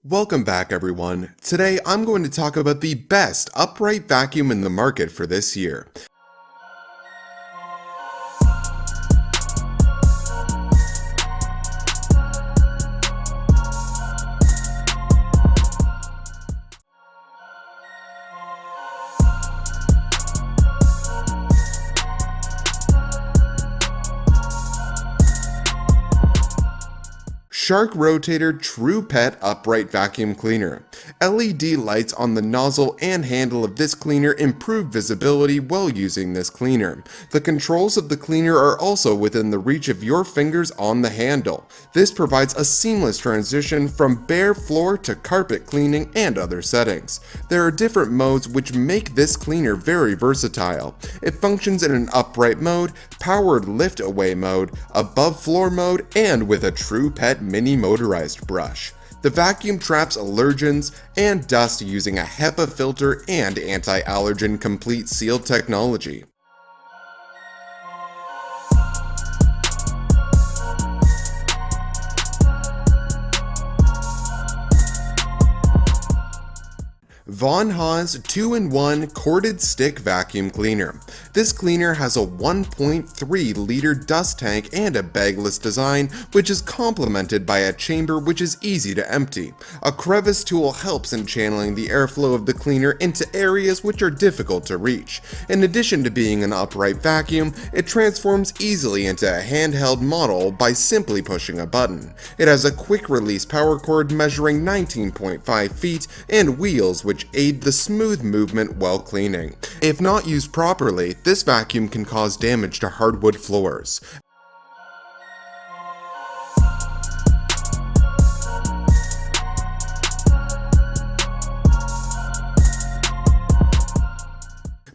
Welcome back everyone. Today I'm going to talk about the best upright vacuum in the market for this year. Shark Rotator TruePet Upright Vacuum Cleaner. LED lights on the nozzle and handle of this cleaner improve visibility while using this cleaner. The controls of the cleaner are also within the reach of your fingers on the handle. This provides a seamless transition from bare floor to carpet cleaning and other settings. There are different modes which make this cleaner very versatile. It functions in an upright mode, powered lift away mode, above floor mode, and with a TruePet Mini-Motorized brush. The vacuum traps allergens and dust using a HEPA filter and anti-allergen complete seal technology. VonHaus 2-in-1 Corded Stick Vacuum Cleaner. This cleaner has a 1.3 liter dust tank and a bagless design, which is complemented by a chamber which is easy to empty. A crevice tool helps in channeling the airflow of the cleaner into areas which are difficult to reach. In addition to being an upright vacuum, it transforms easily into a handheld model by simply pushing a button. It has a quick release power cord measuring 19.5 feet and wheels which aid the smooth movement while cleaning. If not used properly, this vacuum can cause damage to hardwood floors.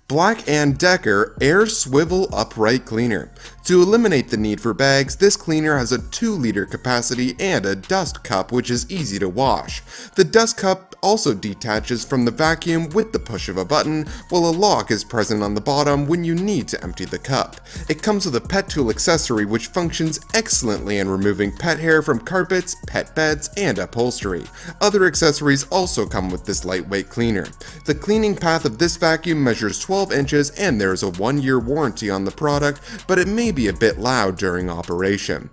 Black & Decker AIRSWIVEL Upright Cleaner. To eliminate the need for bags, this cleaner has a 2-liter capacity and a dust cup which is easy to wash. The dust cup also detaches from the vacuum with the push of a button, while a lock is present on the bottom when you need to empty the cup. It comes with a pet tool accessory which functions excellently in removing pet hair from carpets, pet beds, and upholstery. Other accessories also come with this lightweight cleaner. The cleaning path of this vacuum measures 12 inches and there is a 1-year warranty on the product, but it may be a bit loud during operation.